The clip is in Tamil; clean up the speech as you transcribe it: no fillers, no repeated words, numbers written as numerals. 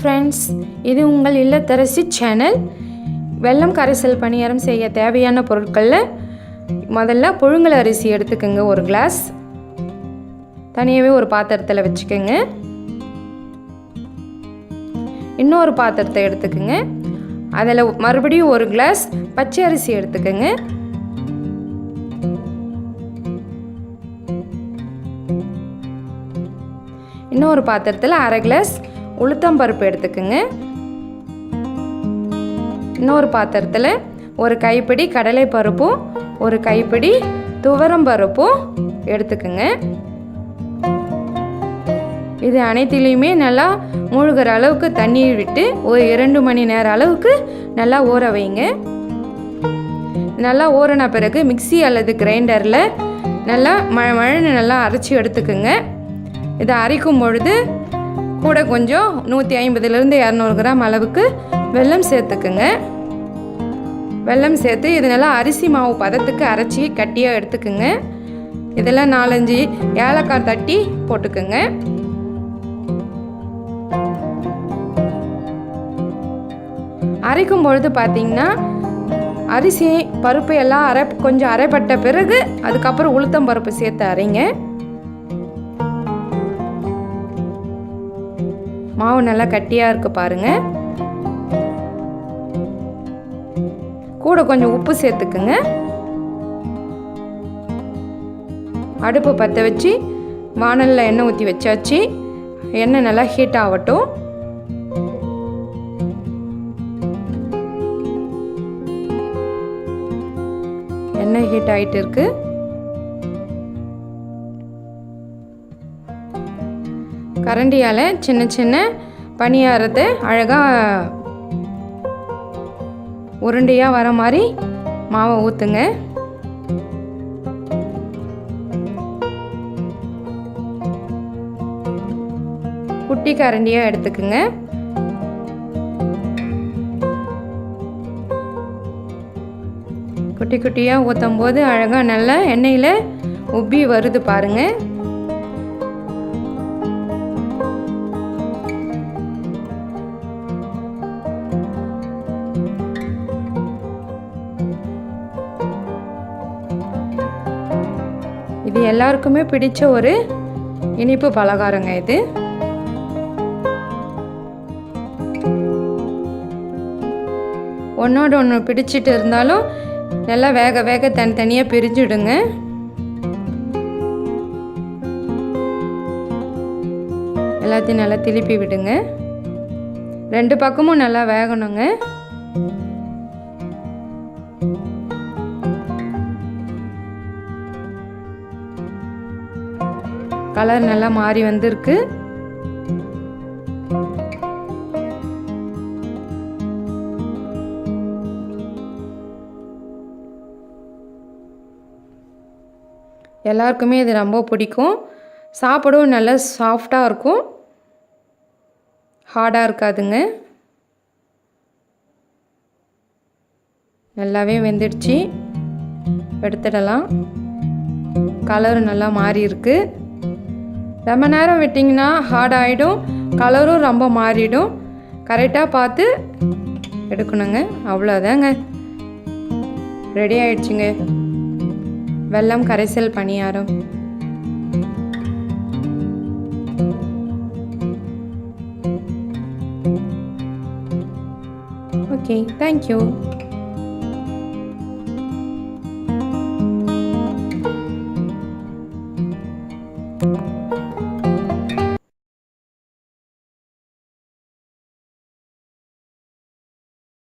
friends, இது உங்கள் இல்லத்தரசி சேனல். வெல்லம் கரைசல் பணியாரம் செய்ய தேவையான பொருட்கள்ல முதல்ல புழுங்கல் அரிசி எடுத்துக்கங்க, ஒரு கிளாஸ் தனியாவே ஒரு பாத்திரத்தில் வச்சுக்கோங்க. இன்னொரு பாத்திரத்தை எடுத்துக்கங்க, அதில் மறுபடியும் ஒரு கிளாஸ் பச்சை அரிசி எடுத்துக்கங்க. இன்னொரு பாத்திரத்தில் அரை கிளாஸ் உளுத்தம் பருப்பு எடுத்துக்கங்க. இன்னொரு பாத்திரத்தில் ஒரு கைப்பிடி கடலை பருப்பும் ஒரு கைப்பிடி துவரம் பருப்பும் எடுத்துக்கங்க. இது அனைத்திலையுமே நல்லா மூழ்கிற அளவுக்கு தண்ணீர் விட்டு ஒரு 2 மணி நேரம் அளவுக்கு நல்லா ஊற வைங்க. நல்லா ஊறின பிறகு மிக்ஸி அல்லது கிரைண்டரில் நல்லா மழை நல்லா அரைச்சி எடுத்துக்குங்க. இதை அரைக்கும் பொழுது கூட கொஞ்சம் 150லேருந்து 200 கிராம் அளவுக்கு வெல்லம் சேர்த்துக்குங்க. வெல்லம் சேர்த்து இது நல்லா அரிசி மாவு பதத்துக்கு அரைச்சி கட்டியாக எடுத்துக்குங்க. இதெல்லாம் 4-5 ஏலக்காய் தட்டி போட்டுக்குங்க. அரைக்கும் பொழுது பார்த்திங்கன்னா அரிசி பருப்பு எல்லாம் கொஞ்சம் அரைப்பட்ட பிறகு அதுக்கப்புறம் உளுத்தம் பருப்பு சேர்த்து அரைங்க. மாவு நல்லா கட்டியாக இருக்கு பாருங்க. கூட கொஞ்சம் உப்பு சேர்த்துக்குங்க. அடுப்பு பற்ற வச்சு வானலில் எண்ணெய் ஊற்றி வச்சாச்சு. எண்ணெய் நல்லா ஹீட் ஆகட்டும். எண்ணெய் ஹீட் ஆகிட்டு இருக்கு. கரண்டியால் சின்ன சின்ன பணியாரத்தை அழகாக உருண்டையாக வர மாதிரி மாவை ஊற்றுங்க. குட்டி கரண்டியாக எடுத்துக்குங்க. குட்டி குட்டியாக ஊற்றும் போது அழகாக நல்லா எண்ணெயில் உப்பி வருது பாருங்கள். இது எல்லாருக்குமே பிடிச்ச ஒரு இனிப்பு பலகாரங்க. இது ஒன்றோடு ஒன்று பிடிச்சிட்டு இருந்தாலும் நல்லா வேக வேக தனித்தனியாக பிரிஞ்சுடுங்க. எல்லாத்தையும் நல்லா திருப்பி விடுங்க. 2 பக்கமும் நல்லா வேகணுங்க. கலர் நல்லா மாறி வந்திருக்கு. எல்லாருக்குமே இது ரொம்ப பிடிக்கும். சாப்பிடவும் நல்லா சாஃப்டாக இருக்கும், ஹார்டாக இருக்காதுங்க. நல்லாவே வெந்துடுச்சு, எடுத்துடலாம். கலர் நல்லா மாறி இருக்கு. ரொம்ப நேரம் விட்டிங்கன்னா ஹார்ட் ஆகிடும், கலரும் ரொம்ப மாறிடும். கரெக்டாக பார்த்து எடுக்கணுங்க. அவ்வளோதாங்க, ரெடி ஆயிடுச்சுங்க வெல்லம் கரைசல் பணியாரம். Okay, thank you.